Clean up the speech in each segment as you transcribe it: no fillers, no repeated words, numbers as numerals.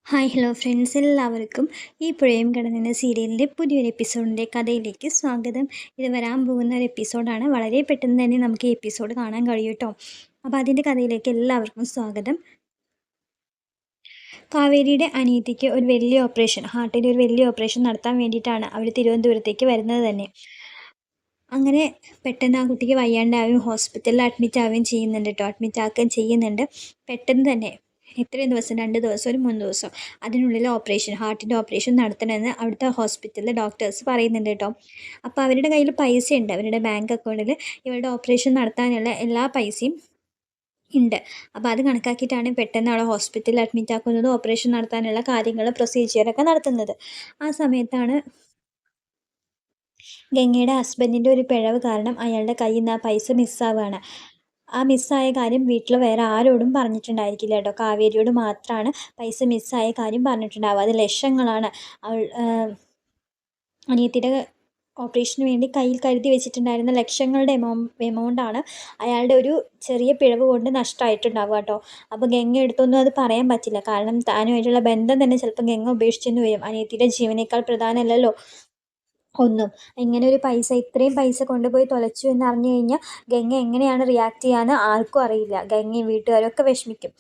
Hi hello friends, എല്ലാവർക്കും ഈ പുഴയും കടന്നെന്ന സീരിയലിൻ്റെ പുതിയൊരു എപ്പിസോഡിൻ്റെ കഥയിലേക്ക് സ്വാഗതം. ഇത് വരാൻ പോകുന്ന ഒരു എപ്പിസോഡാണ്. വളരെ പെട്ടെന്ന് തന്നെ നമുക്ക് ഈ എപ്പിസോഡ് കാണാൻ കഴിയും കേട്ടോ. അപ്പോൾ അതിൻ്റെ കഥയിലേക്ക് എല്ലാവർക്കും സ്വാഗതം. കാവേരിയുടെ അനിയത്തിക്ക് ഒരു വലിയ ഓപ്പറേഷൻ, ഹാർട്ടിൻ്റെ ഒരു വലിയ ഓപ്പറേഷൻ നടത്താൻ വേണ്ടിയിട്ടാണ് അവർ തിരുവനന്തപുരത്തേക്ക് വരുന്നത് തന്നെ. അങ്ങനെ പെട്ടെന്ന് ആ കുട്ടിക്ക് വയ്യാണ്ടാവുകയും ഹോസ്പിറ്റലിൽ അഡ്മിറ്റ് ആവുകയും ചെയ്യുന്നുണ്ട് കേട്ടോ. അഡ്മിറ്റ് ആക്കുകയും ചെയ്യുന്നുണ്ട്. പെട്ടെന്ന് തന്നെ ഇത്രയും ദിവസം, 2 ദിവസം ഒരു 3 ദിവസം അതിനുള്ളിൽ ഓപ്പറേഷൻ, ഹാർട്ടിൻ്റെ ഓപ്പറേഷൻ നടത്തണമെന്ന് അവിടുത്തെ ഹോസ്പിറ്റലിലെ ഡോക്ടേഴ്സ് പറയുന്നുണ്ട് കേട്ടോ. അപ്പോൾ അവരുടെ കയ്യിൽ പൈസയുണ്ട്. അവരുടെ ബാങ്ക് അക്കൗണ്ടിൽ ഇവരുടെ ഓപ്പറേഷൻ നടത്താനുള്ള എല്ലാ പൈസയും ഉണ്ട്. അപ്പോൾ അത് കണക്കാക്കിയിട്ടാണ് പെട്ടെന്ന് അവളെ ഹോസ്പിറ്റലിൽ അഡ്മിറ്റ് ആക്കുന്നതും ഓപ്പറേഷൻ നടത്താനുള്ള കാര്യങ്ങൾ, പ്രൊസീജിയറൊക്കെ നടത്തുന്നത്. ആ സമയത്താണ് ഗംഗയുടെ ഹസ്ബൻഡിൻ്റെ ഒരു പിഴവ് കാരണം അയാളുടെ കയ്യിൽ നിന്ന് ആ പൈസ മിസ്സാവുകയാണ്. ആ മിസ്സായ കാര്യം വീട്ടിൽ വേറെ ആരോടും പറഞ്ഞിട്ടുണ്ടായിരിക്കില്ല കേട്ടോ. കാവേരിയോട് മാത്രമാണ് പൈസ മിസ്സായ കാര്യം പറഞ്ഞിട്ടുണ്ടാവുക. അത് ലക്ഷങ്ങളാണ്. അവൾ അനിയത്തിയുടെ ഓപ്പറേഷന് വേണ്ടി കയ്യിൽ കരുതി വെച്ചിട്ടുണ്ടായിരുന്ന ലക്ഷങ്ങളുടെ എമൗണ്ടാണ് അയാളുടെ ഒരു ചെറിയ പിഴവ് കൊണ്ട് നഷ്ടമായിട്ടുണ്ടാവുക കേട്ടോ. അപ്പോൾ ഗംഗ എടുത്തൊന്നും അത് പറയാൻ പറ്റില്ല. കാരണം താനുമായിട്ടുള്ള ബന്ധം തന്നെ ചിലപ്പോൾ ഗംഗ ഉപേക്ഷിച്ചെന്ന് വരും. അനിയത്തിയുടെ ജീവനേക്കാൾ പ്രധാനമല്ലല്ലോ ഒന്നും. ഇങ്ങനെ ഒരു പൈസ, ഇത്രയും പൈസ കൊണ്ടുപോയി തൊലച്ചു എന്ന് അറിഞ്ഞു കഴിഞ്ഞാൽ ഗംഗ എങ്ങനെയാണ് റിയാക്ട് ചെയ്യാന്ന് ആർക്കും അറിയില്ല. ഗംഗയും വീട്ടുകാരും ഒക്കെ വിഷമിക്കും.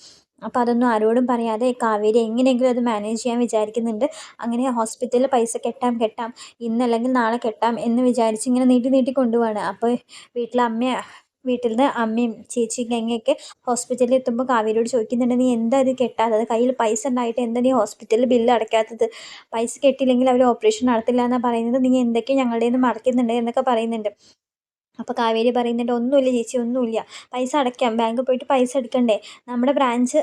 അപ്പോൾ അതൊന്നും ആരോടും പറയാതെ കാവേരി എങ്ങനെയെങ്കിലും അത് മാനേജ് ചെയ്യാൻ വിചാരിക്കുന്നുണ്ട്. അങ്ങനെ ഹോസ്പിറ്റലിൽ പൈസ കെട്ടാം, ഇന്നല്ലെങ്കിൽ നാളെ കെട്ടാം എന്ന് വിചാരിച്ച് ഇങ്ങനെ നീട്ടി കൊണ്ടുപോവാണ്. അപ്പോൾ വീട്ടിൽ നിന്ന് അമ്മയും ചേച്ചിയും ഗംഗയൊക്കെ ഹോസ്പിറ്റലിൽ എത്തുമ്പോൾ കാവേരിയോട് ചോദിക്കുന്നുണ്ട്, നീ എന്താ ഇത് കെട്ടാത്തത്? കയ്യിൽ പൈസ ഉണ്ടായിട്ട് എന്താ നീ ഹോസ്പിറ്റലിൽ ബില്ല് അടയ്ക്കാത്തത്? പൈസ കെട്ടിയില്ലെങ്കിൽ അവർ ഓപ്പറേഷൻ നടത്തില്ല എന്നാണ് പറയുന്നത്. നീ എന്തൊക്കെ ഞങ്ങളുടെ നിന്ന് മറക്കുന്നുണ്ട് എന്നൊക്കെ പറയുന്നുണ്ട്. അപ്പോൾ കാവേരി പറയുന്നുണ്ട്, ഒന്നുമില്ല ചേച്ചി, ഒന്നുമില്ല. പൈസ അടയ്ക്കാം, ബാങ്കിൽ പോയിട്ട് പൈസ എടുക്കണ്ടേ? നമ്മുടെ ബ്രാഞ്ച്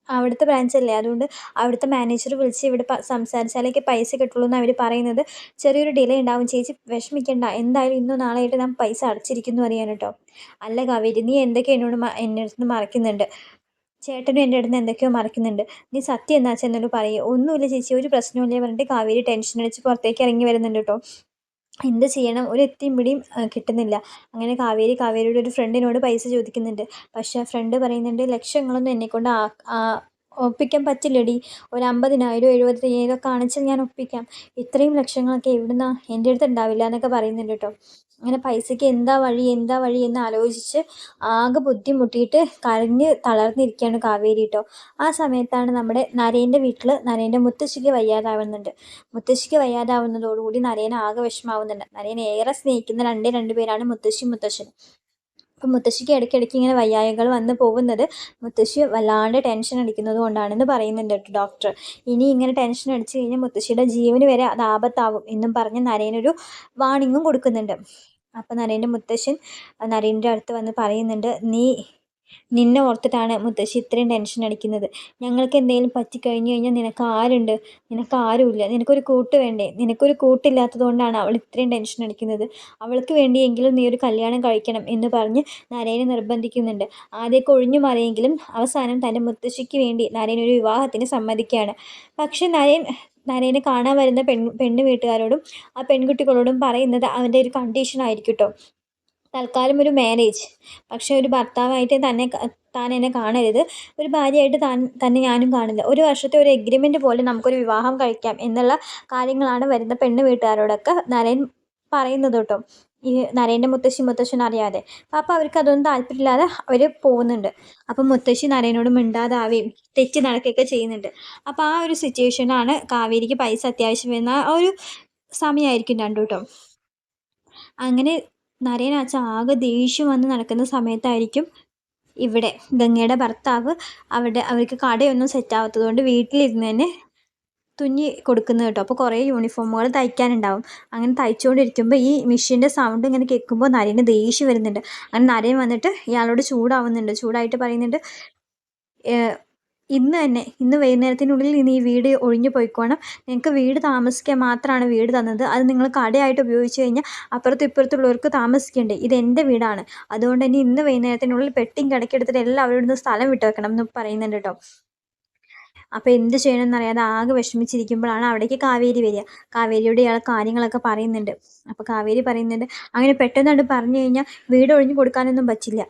അവിടുത്തെ ബ്രാഞ്ചല്ലേ, അതുകൊണ്ട് അവിടുത്തെ മാനേജർ വിളിച്ച് ഇവിടെ സംസാരിച്ചാലേക്ക് പൈസ കിട്ടുള്ളൂ എന്ന് അവർ പറയുന്നത്. ചെറിയൊരു ഡിലേ ഉണ്ടാവും ചേച്ചി, വിഷമിക്കണ്ട. എന്തായാലും ഇന്നോ നാളെ ആയിട്ട് ഞാൻ പൈസ അടച്ചിരിക്കുന്നു അറിയാൻ കേട്ടോ. അല്ല കാവേരി, നീ എന്തൊക്കെ എൻ്റെ അടുത്ത് മറക്കുന്നുണ്ട്. ചേട്ടനും എൻ്റെ അടുത്ത് എന്തൊക്കെയോ മറക്കുന്നുണ്ട്. നീ സത്യം എന്നാ വെച്ചാൽ എന്നോട് പറയൂ. ഒന്നുമില്ല ചേച്ചി, ഒരു പ്രശ്നമില്ല പറഞ്ഞിട്ട് കാവേരി ടെൻഷൻ അടിച്ച് പുറത്തേക്ക് ഇറങ്ങി വരുന്നുണ്ട് കേട്ടോ. എന്ത് ചെയ്യണം, ഒരു എത്തിയും പിടിയും കിട്ടുന്നില്ല. അങ്ങനെ കാവേരിയുടെ ഒരു ഫ്രണ്ടിനോട് പൈസ ചോദിക്കുന്നുണ്ട്. പക്ഷേ ആ ഫ്രണ്ട് പറയുന്നുണ്ട്, ലക്ഷങ്ങളൊന്നും എന്നെക്കൊണ്ട് ഒപ്പിക്കാൻ പറ്റില്ലടി. ഒരു 50,000 75,000 കാണിച്ചാൽ ഞാൻ ഒപ്പിക്കാം. ഇത്രയും ലക്ഷങ്ങളൊക്കെ എവിടുന്നാ, എൻ്റെ അടുത്ത് ഉണ്ടാവില്ല എന്നൊക്കെ പറയുന്നുണ്ട് കേട്ടോ. അങ്ങനെ പൈസയ്ക്ക് എന്താ വഴി എന്ന് ആലോചിച്ച് ആകെ ബുദ്ധിമുട്ടിയിട്ട് കരഞ്ഞ് തളർന്നിരിക്കുകയാണ് കാവേരി കേട്ടോ. ആ സമയത്താണ് നമ്മുടെ നരേൻ്റെ വീട്ടിൽ നരേൻ്റെ മുത്തശ്ശിക്ക് വയ്യാതാവുന്നുണ്ട്. മുത്തശ്ശിക്ക് വയ്യാതാവുന്നതോടുകൂടി നരേന് ആകെ വിഷമാവുന്നുണ്ട്. നരേനെ ഏറെ സ്നേഹിക്കുന്ന രണ്ട് പേരാണ് മുത്തശ്ശിയും മുത്തശ്ശനും. അപ്പം മുത്തശ്ശിക്ക് ഇടയ്ക്കിടയ്ക്ക് ഇങ്ങനെ വയ്യായ്കൾ വന്ന് പോകുന്നത് മുത്തശ്ശി വല്ലാണ്ട് ടെൻഷൻ അടിക്കുന്നത് കൊണ്ടാണെന്ന് പറയുന്നുണ്ട് ഡോക്ടർ. ഇനി ഇങ്ങനെ ടെൻഷൻ അടിച്ചു കഴിഞ്ഞാൽ മുത്തശ്ശിയുടെ ജീവന് വരെ അത് ആപത്താവും എന്നും പറഞ്ഞ് നരേനൊരു വാണിങ്ങും കൊടുക്കുന്നുണ്ട്. അപ്പം നരേൻ്റെ മുത്തശ്ശൻ നരേൻ്റെ അടുത്ത് വന്ന് പറയുന്നുണ്ട്, നിന്നെ ഓർത്തിട്ടാണ് മുത്തശ്ശി ഇത്രയും ടെൻഷൻ അടിക്കുന്നത്. ഞങ്ങൾക്ക് എന്തെങ്കിലും പറ്റിക്കഴിഞ്ഞു കഴിഞ്ഞാൽ നിനക്ക് ആരുണ്ട്? നിനക്ക് ആരുമില്ല. നിനക്കൊരു കൂട്ട് വേണ്ടേ? നിനക്കൊരു കൂട്ടില്ലാത്തത് കൊണ്ടാണ് അവൾ ഇത്രയും ടെൻഷൻ അടിക്കുന്നത്. അവൾക്ക് വേണ്ടിയെങ്കിലും നീ ഒരു കല്യാണം കഴിക്കണം എന്ന് പറഞ്ഞ് നരേനെ നിർബന്ധിക്കുന്നുണ്ട്. ആദ്യമൊക്കെ ഒഴിഞ്ഞു മാറിയെങ്കിലും അവസാനം തൻ്റെ മുത്തശ്ശിക്ക് വേണ്ടി നരേൻ ഒരു വിവാഹത്തിന് സമ്മതിക്കുകയാണ്. പക്ഷെ നരേനെ കാണാൻ വരുന്ന പെണ്ണ് വീട്ടുകാരോടും ആ പെൺകുട്ടികളോടും പറയുന്നത് അവൻ്റെ ഒരു കണ്ടീഷൻ ആയിരിക്കും കേട്ടോ. തൽക്കാലം ഒരു മാരേജ്, പക്ഷേ ഒരു ഭർത്താവായിട്ട് താൻ എന്നെ കാണരുത്, ഒരു ഭാര്യയായിട്ട് തന്നെ ഞാനും കാണില്ല, ഒരു വർഷത്തെ ഒരു എഗ്രിമെൻ്റ് പോലെ നമുക്കൊരു വിവാഹം കഴിക്കാം എന്നുള്ള കാര്യങ്ങളാണ് വരുന്ന പെണ്ണ് വീട്ടുകാരോടൊക്കെ നരേൻ പറയുന്നത് കേട്ടോ. ഈ നരേൻ്റെ മുത്തശ്ശൻ അറിയാതെ. അപ്പോൾ അവർക്ക് അതൊന്നും താല്പര്യമില്ലാതെ അവർ പോകുന്നുണ്ട്. അപ്പം മുത്തശ്ശി നരേനോട് മിണ്ടാതാവുകയും തെറ്റി നടക്കുകയൊക്കെ ചെയ്യുന്നുണ്ട്. അപ്പോൾ ആ ഒരു സിറ്റുവേഷനാണ് കാവേരിക്ക് പൈസ അത്യാവശ്യം വരുന്ന ആ ഒരു സമയമായിരിക്കും രണ്ടു കേട്ടോ. അങ്ങനെ നരേനാച്ച ആകെ ദേഷ്യം വന്ന് നടക്കുന്ന സമയത്തായിരിക്കും ഇവിടെ ഗംഗയുടെ ഭർത്താവ് അവർക്ക് കടയൊന്നും സെറ്റാവാത്തത് കൊണ്ട് വീട്ടിലിരുന്ന് തന്നെ തുന്നി കൊടുക്കുന്നത് കേട്ടോ. അപ്പോൾ കുറേ യൂണിഫോമുകൾ തയ്ക്കാനുണ്ടാവും. അങ്ങനെ തയ്ച്ചുകൊണ്ടിരിക്കുമ്പോൾ ഈ മെഷീൻ്റെ സൗണ്ട് ഇങ്ങനെ കേൾക്കുമ്പോൾ നരേന് ദേഷ്യം വരുന്നുണ്ട്. അങ്ങനെ നരേൻ വന്നിട്ട് ഇയാളോട് ചൂടായിട്ട് പറയുന്നുണ്ട്, ഇന്ന് വൈകുന്നേരത്തിനുള്ളിൽ നീ ഈ വീട് ഒഴിഞ്ഞു പോയിക്കോണം. നിങ്ങൾക്ക് വീട് താമസിക്കാൻ മാത്രമാണ് വീട് തന്നത്. അത് നിങ്ങൾ കടയായിട്ട് ഉപയോഗിച്ച് കഴിഞ്ഞാൽ അപ്പുറത്തും ഇപ്പുറത്തുള്ളവർക്ക് താമസിക്കണ്ടേ? ഇതെൻ്റെ വീടാണ്. അതുകൊണ്ട് തന്നെ ഇന്ന് വൈകുന്നേരത്തിനുള്ളിൽ പെട്ടിയും കിടക്കെടുത്തിട്ട് എല്ലാവരും ഇവിടുന്ന് സ്ഥലം വിട്ടു വെക്കണം എന്ന് പറയുന്നുണ്ട് കേട്ടോ. അപ്പോൾ എന്ത് ചെയ്യണമെന്നറിയാതെ ആകെ വിഷമിച്ചിരിക്കുമ്പോഴാണ് അവിടേക്ക് കാവേരി വരിക. കാവേരിയോട് ഇയാൾ കാര്യങ്ങളൊക്കെ പറയുന്നുണ്ട്. അപ്പോൾ കാവേരി പറയുന്നുണ്ട്, അങ്ങനെ പെട്ടെന്ന് പറഞ്ഞു കഴിഞ്ഞാൽ വീട് ഒഴിഞ്ഞു കൊടുക്കാനൊന്നും പറ്റില്ല.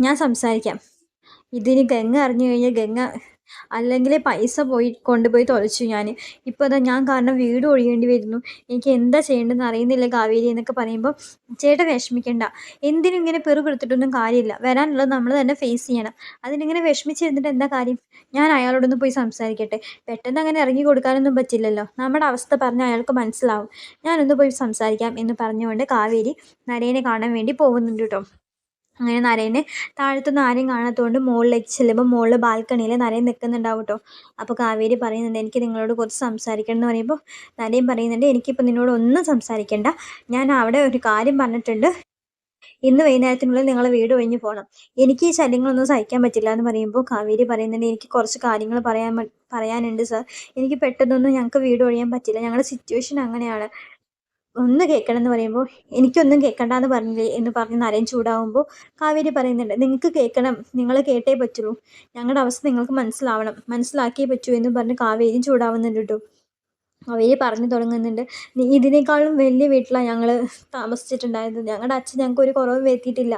ഞാൻ സംസാരിക്കാം. ഇതിന് ഗംഗ അറിഞ്ഞു കഴിഞ്ഞാൽ ഗംഗ അല്ലെങ്കിൽ പൈസ കൊണ്ടുപോയി തൊലച്ചു ഞാൻ. ഇപ്പോൾ ദാ ഞാൻ കാരണം വീട് ഒഴിയേണ്ടി വരുന്നു. എനിക്ക് എന്താ ചെയ്യേണ്ടതെന്ന് അറിയുന്നില്ല കാവേരി എന്നൊക്കെ പറയുമ്പോൾ, ചേട്ടൻ വിഷമിക്കണ്ട. എന്തിനും ഇങ്ങനെ പിറുപിറുത്തിട്ടൊന്നും കാര്യമില്ല. വരാനുള്ളത് നമ്മൾ തന്നെ ഫേസ് ചെയ്യണം. അതിനിങ്ങനെ വിഷമിച്ചിരുന്നിട്ട് എന്താ കാര്യം? ഞാൻ അയാളോടൊന്ന് പോയി സംസാരിക്കട്ടെ. പെട്ടെന്ന് അങ്ങനെ ഇറങ്ങി കൊടുക്കാനൊന്നും പറ്റില്ലല്ലോ. നമ്മുടെ അവസ്ഥ പറഞ്ഞാൽ അയാൾക്ക് മനസ്സിലാവും. ഞാനൊന്ന് പോയി സംസാരിക്കാം എന്ന് പറഞ്ഞുകൊണ്ട് കാവേരി നരേനെ കാണാൻ വേണ്ടി പോകുന്നുണ്ട് കേട്ടോ. അങ്ങനെ നരേനെ താഴത്തുനിന്ന് ആരെയും കാണാത്തതുകൊണ്ട് മുകളിലേക്ക് ചെല്ലുമ്പോൾ മുകളിൽ ബാൽക്കണിയിൽ നരേൻ നിൽക്കുന്നുണ്ടാവും കേട്ടോ. അപ്പോൾ കാവേരി പറയുന്നുണ്ട്, എനിക്ക് നിങ്ങളോട് കുറച്ച് സംസാരിക്കണം എന്ന് പറയുമ്പോൾ നരേൻ പറയുന്നുണ്ട്, എനിക്കിപ്പോൾ നിന്നോട് ഒന്നും സംസാരിക്കണ്ട. ഞാൻ അവിടെ ഒരു കാര്യം പറഞ്ഞിട്ടുണ്ട്. ഇന്ന് വൈകുന്നേരത്തിനുള്ളിൽ നിങ്ങൾ വീട് ഒഴിഞ്ഞു പോകണം. എനിക്ക് ഈ ശല്യങ്ങളൊന്നും സഹിക്കാൻ പറ്റില്ല എന്ന് പറയുമ്പോൾ കാവേരി പറയുന്നുണ്ട്, എനിക്ക് കുറച്ച് കാര്യങ്ങൾ പറയാനുണ്ട് സാർ. എനിക്ക് പെട്ടെന്നൊന്നും ഞങ്ങൾക്ക് വീട് ഒഴിയാൻ പറ്റില്ല. ഞങ്ങളുടെ സിറ്റുവേഷൻ അങ്ങനെയാണ്. ഒന്ന് കേൾക്കണം എന്ന് പറയുമ്പോൾ, എനിക്കൊന്നും കേൾക്കണ്ടെന്ന് പറഞ്ഞില്ലേ എന്ന് പറഞ്ഞ് നരേൻ ചൂടാവുമ്പോൾ കാവേരി പറയുന്നുണ്ട്, നിങ്ങൾക്ക് കേൾക്കണം, നിങ്ങൾ കേട്ടേ പറ്റുള്ളൂ. ഞങ്ങളുടെ അവസ്ഥ നിങ്ങൾക്ക് മനസ്സിലാവണം, മനസ്സിലാക്കിയേ പറ്റൂ എന്ന് പറഞ്ഞ് കാവേരിയും ചൂടാവുന്നുണ്ട് കേട്ടോ. അവര് പറഞ്ഞു തുടങ്ങുന്നുണ്ട്, ഇതിനേക്കാളും വലിയ വീട്ടിലാണ് ഞങ്ങൾ താമസിച്ചിട്ടുണ്ടായിരുന്നത്. ഞങ്ങളുടെ അച്ഛൻ ഞങ്ങൾക്കൊരു കുറവും വരുത്തിയിട്ടില്ല.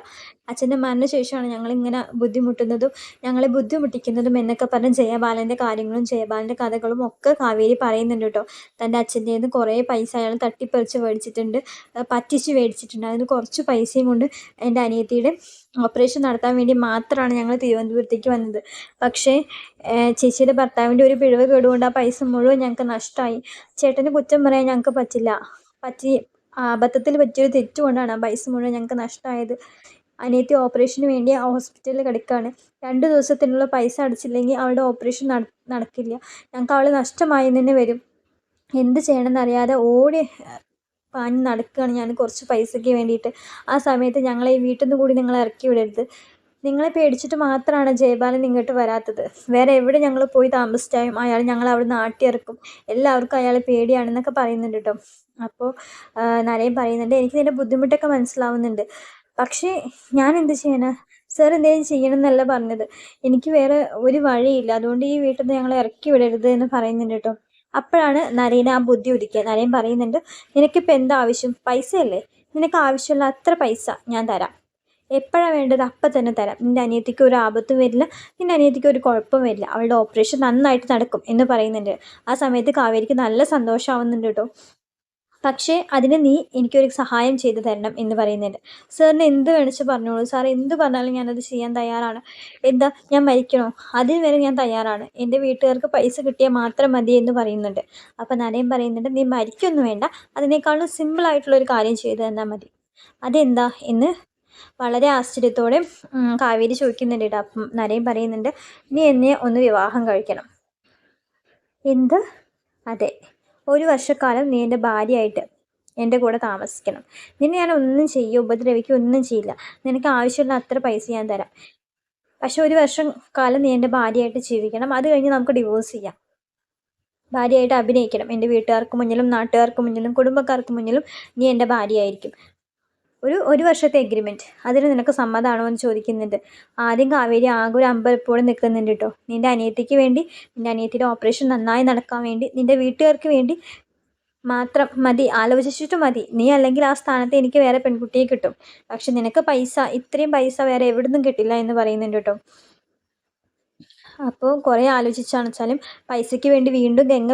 അച്ഛൻ്റെ മരണശേഷമാണ് ഞങ്ങളിങ്ങനെ ബുദ്ധിമുട്ടുന്നതും ഞങ്ങളെ ബുദ്ധിമുട്ടിക്കുന്നതും എന്നൊക്കെ പറഞ്ഞ് ജയബാലൻ്റെ കാര്യങ്ങളും ജയബാലൻ്റെ കഥകളും ഒക്കെ കാവേരി പറയുന്നുണ്ട് കേട്ടോ. തൻ്റെ അച്ഛൻ്റെ നിന്ന് കുറേ പൈസ അയാൾ തട്ടിപ്പറിച്ച് മേടിച്ചിട്ടുണ്ട്, പറ്റിച്ച് മേടിച്ചിട്ടുണ്ട്. അതിന് കുറച്ച് പൈസയും കൊണ്ട് എൻ്റെ അനിയത്തിയുടെ ഓപ്പറേഷൻ നടത്താൻ വേണ്ടി മാത്രമാണ് ഞങ്ങൾ തിരുവനന്തപുരത്തേക്ക് വന്നത്. പക്ഷേ ചേച്ചിയുടെ ഭർത്താവിൻ്റെ ഒരു പിഴവ് കേടുകൊണ്ട് ആ പൈസ മുഴുവൻ ഞങ്ങൾക്ക് നഷ്ടമായി. ചേട്ടന് കുറ്റം പറയാൻ ഞങ്ങൾക്ക് പറ്റില്ല. പറ്റി അബദ്ധത്തിൽ പറ്റിയൊരു തെറ്റ് കൊണ്ടാണ് ആ പൈസ മുഴുവൻ ഞങ്ങൾക്ക് നഷ്ടമായത്. അനിയത്തി ഓപ്പറേഷന് വേണ്ടി ആ ഹോസ്പിറ്റലിൽ കിടക്കുകയാണ്. 2 ദിവസത്തിനുള്ള പൈസ അടച്ചില്ലെങ്കിൽ അവളുടെ ഓപ്പറേഷൻ നടക്കില്ല. ഞങ്ങൾക്ക് അവൾ നഷ്ടമായി തന്നെ വരും. എന്ത് ചെയ്യണമെന്നറിയാതെ ഓടി പാഞ്ഞ് നടക്കുകയാണ് ഞാൻ കുറച്ച് പൈസയ്ക്ക് വേണ്ടിയിട്ട്. ആ സമയത്ത് ഞങ്ങളെ ഈ വീട്ടിൽ നിന്ന് കൂടി നിങ്ങൾ ഇറക്കി വിടരുത്. നിങ്ങളെ പേടിച്ചിട്ട് മാത്രമാണ് ജയബാലൻ ഇങ്ങോട്ട് വരാത്തത്. വേറെ എവിടെ ഞങ്ങൾ പോയി താമസിച്ചാലും അയാൾ ഞങ്ങളെ അവിടെ നിന്ന് ആട്ടിയിറക്കും. എല്ലാവർക്കും അയാളെ പേടിയാണെന്നൊക്കെ പറയുന്നുണ്ട് കേട്ടോ. അപ്പോൾ നരേൻ പറയുന്നുണ്ട്, എനിക്ക് നിൻ്റെ ബുദ്ധിമുട്ടൊക്കെ മനസ്സിലാവുന്നുണ്ട്. പക്ഷേ ഞാൻ എന്ത് ചെയ്യാനാ? സാർ എന്തെങ്കിലും ചെയ്യണം എന്നല്ല പറഞ്ഞത്. എനിക്ക് വേറെ ഒരു വഴിയില്ല. അതുകൊണ്ട് ഈ വീട്ടിൽ നിന്ന് ഞങ്ങളെ ഇറക്കി വിടരുത് എന്ന് പറയുന്നുണ്ട് കേട്ടോ. അപ്പോഴാണ് നരേന് ആ ബുദ്ധി ഉദിക്കുക. നരേൻ പറയുന്നുണ്ട്, നിനക്കിപ്പോൾ എന്താ ആവശ്യം? പൈസയല്ലേ? നിനക്ക് ആവശ്യമുള്ള അത്ര പൈസ ഞാൻ തരാം. എപ്പോഴാണ് വേണ്ടത് അപ്പം തന്നെ തരാം. നിൻ്റെ അനിയത്തിക്ക് ഒരു ആപത്തും വരില്ല, നിൻ്റെ അനിയത്തിക്ക് ഒരു കുഴപ്പവും വരില്ല. അവളുടെ ഓപ്പറേഷൻ നന്നായിട്ട് നടക്കും എന്ന് പറയുന്നുണ്ട്. ആ സമയത്ത് കാവേരിക്ക് നല്ല സന്തോഷമാവുന്നുണ്ട് കേട്ടോ. പക്ഷേ അതിന് നീ എനിക്കൊരു സഹായം ചെയ്തു തരണം എന്ന് പറയുന്നുണ്ട്. സാറിന് എന്ത് വേണിച്ച് പറഞ്ഞോളൂ, സാർ എന്ത് പറഞ്ഞാലും ഞാനത് ചെയ്യാൻ തയ്യാറാണ്. എന്താ, ഞാൻ മരിക്കണോ? അതിന് വരെ ഞാൻ തയ്യാറാണ്. എൻ്റെ വീട്ടുകാർക്ക് പൈസ കിട്ടിയാൽ മാത്രം മതി എന്ന് പറയുന്നുണ്ട്. അപ്പം നരേൻ പറയുന്നുണ്ട്, നീ മരിക്കൊന്നും വേണ്ട, അതിനേക്കാളും സിമ്പിളായിട്ടുള്ളൊരു കാര്യം ചെയ്തു തന്നാൽ മതി. അതെന്താ എന്ന് വളരെ ആശ്ചര്യത്തോടെ കാവേരി ചോദിക്കുന്നുണ്ട് കേട്ടോ. അപ്പം നരേൻ പറയുന്നുണ്ട്, നീ എന്നെ ഒന്ന് വിവാഹം കഴിക്കണം. എന്ത്? അതെ, 1 വർഷക്കാലം നീ എൻ്റെ ഭാര്യയായിട്ട് എൻ്റെ കൂടെ താമസിക്കണം. നിന്നെ ഞാൻ ഒന്നും ചെയ്യുക ഉപദ്രവിക്കുക ഒന്നും ചെയ്യില്ല. നിനക്ക് ആവശ്യമുള്ള അത്ര പൈസ ഞാൻ തരാം. പക്ഷെ 1 വർഷം കാലം നീ എൻ്റെ ഭാര്യയായിട്ട് ജീവിക്കണം. അത് കഴിഞ്ഞ് നമുക്ക് ഡിവോഴ്സ് ചെയ്യാം. ഭാര്യയായിട്ട് അഭിനയിക്കണം. എൻ്റെ വീട്ടുകാർക്ക് മുന്നിലും നാട്ടുകാർക്ക് മുന്നിലും കുടുംബക്കാർക്ക് മുന്നിലും നീ എൻ്റെ ഭാര്യയായിരിക്കും. ഒരു വർഷത്തെ എഗ്രിമെൻറ്റ്, അതിന് നിനക്ക് സമ്മതമാണോ എന്ന് ചോദിക്കുന്നുണ്ട്. ആദ്യം കാവേരി ആകെ ഒരു അമ്പലപ്പോടെ നിൽക്കുന്നുണ്ട് കേട്ടോ. നിൻ്റെ അനിയത്തിക്ക് വേണ്ടി, നിൻ്റെ അനിയത്തിയുടെ ഓപ്പറേഷൻ നന്നായി നടക്കാൻ വേണ്ടി, നിൻ്റെ വീട്ടുകാർക്ക് വേണ്ടി മാത്രം മതി, ആലോചിച്ചിട്ട് മതി. നീ അല്ലെങ്കിൽ ആ സ്ഥാനത്ത് എനിക്ക് വേറെ പെൺകുട്ടിയെ കിട്ടും. പക്ഷെ നിനക്ക് പൈസ, ഇത്രയും പൈസ വേറെ എവിടുന്നും കിട്ടില്ല എന്ന് പറയുന്നുണ്ട് കേട്ടോ. അപ്പോൾ കുറേ ആലോചിച്ചാണ് വെച്ചാലും പൈസയ്ക്ക് വേണ്ടി വീണ്ടും ഗംഗ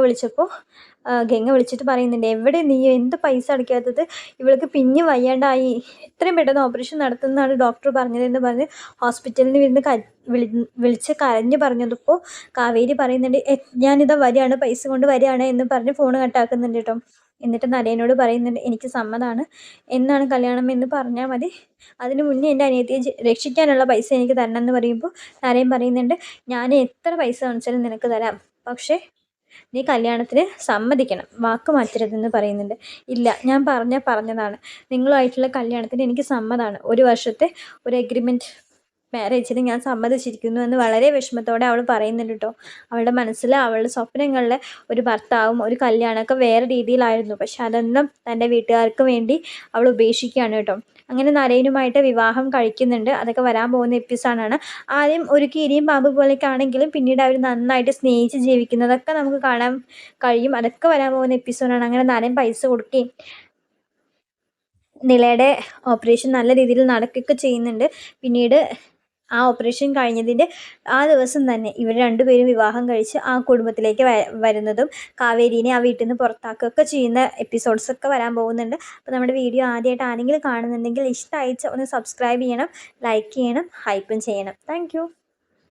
വിളിച്ചിട്ട് പറയുന്നുണ്ട്, എവിടെ നീ എന്ത് പൈസ അടയ്ക്കാത്തത്? ഇവൾക്ക് പിന്നെ വയ്യാണ്ടായി, എത്രയും പെട്ടെന്ന് ഓപ്പറേഷൻ നടത്തുന്നതാണ് ഡോക്ടർ പറഞ്ഞതെന്ന് പറഞ്ഞ് ഹോസ്പിറ്റലിൽ നിന്ന് വിളിച്ച് കരഞ്ഞ് പറഞ്ഞതിപ്പോൾ കാവേരി പറയുന്നുണ്ട്, ഞാനിതാ വരികയാണ്, പൈസ കൊണ്ട് വരികയാണ് എന്ന് പറഞ്ഞ് ഫോൺ കട്ടാക്കുന്നുണ്ട് കേട്ടോ. എന്നിട്ട് നരേനോട് പറയുന്നുണ്ട്, എനിക്ക് സമ്മതമാണ്, എന്നാണ് കല്യാണം എന്ന് പറഞ്ഞാൽ മതി, അതിന് മുന്നേ എൻ്റെ അനിയത്തിയെ രക്ഷിക്കാനുള്ള പൈസ എനിക്ക് തരണം എന്ന് പറയുമ്പോൾ നരേൻ പറയുന്നുണ്ട്, ഞാൻ എത്ര പൈസ കാണിച്ചാലും നിനക്ക് തരാം, പക്ഷേ നീ കല്യാണത്തിന് സമ്മതിക്കണം, വാക്ക് മാറ്റരുതെന്ന് പറയുന്നുണ്ട്. ഇല്ല, ഞാൻ പറഞ്ഞതാണ്, നിങ്ങളുമായിട്ടുള്ള കല്യാണത്തിന് എനിക്ക് സമ്മതമാണ്. 1 വർഷത്തെ ഒരു എഗ്രിമെൻറ്റ് മാരേജിന് ഞാൻ സമ്മതിച്ചിരിക്കുന്നു എന്ന് വളരെ വിഷമത്തോടെ അവൾ പറയുന്നുണ്ട് കേട്ടോ. അവളുടെ മനസ്സിൽ അവളുടെ സ്വപ്നങ്ങളിൽ ഒരു ഭർത്താവും ഒരു കല്യാണമൊക്കെ വേറെ രീതിയിലായിരുന്നു. പക്ഷെ അതൊന്നും തൻ്റെ വീട്ടുകാർക്ക് വേണ്ടി അവൾ ഉപേക്ഷിക്കുകയാണ് കേട്ടോ. അങ്ങനെ നരേനുമായിട്ട് വിവാഹം കഴിക്കുന്നുണ്ട്. അതൊക്കെ വരാൻ പോകുന്ന എപ്പിസോഡാണ്. ആദ്യം ഒരു കീരിയും പാമ്പ് പോലെയൊക്കെ ആണെങ്കിലും പിന്നീട് അവർ നന്നായിട്ട് സ്നേഹിച്ച് ജീവിക്കുന്നതൊക്കെ നമുക്ക് കാണാൻ കഴിയും. അതൊക്കെ വരാൻ പോകുന്ന എപ്പിസോഡാണ്. അങ്ങനെ നരൻ പൈസ കൊടുക്കുകയും നിലയുടെ ഓപ്പറേഷൻ നല്ല രീതിയിൽ നടക്കുകയൊക്കെ ചെയ്യുന്നുണ്ട്. പിന്നീട് ആ ഓപ്പറേഷൻ കഴിഞ്ഞതിൻ്റെ ആ ദിവസം തന്നെ ഇവർ രണ്ടുപേരും വിവാഹം കഴിച്ച് ആ കുടുംബത്തിലേക്ക് വരുന്നതും കാവേരീനെ ആ വീട്ടിൽ നിന്ന് പുറത്താക്കുകയൊക്കെ ചെയ്യുന്ന എപ്പിസോഡ്സൊക്കെ വരാൻ പോകുന്നുണ്ട്. അപ്പോൾ നമ്മുടെ വീഡിയോ ആദ്യമായിട്ട് ആരെങ്കിലും കാണുന്നുണ്ടെങ്കിൽ ഇഷ്ടമായിച്ച ഒന്ന് സബ്സ്ക്രൈബ് ചെയ്യണം, ലൈക്ക് ചെയ്യണം, ഹൈപ്പും ചെയ്യണം. താങ്ക്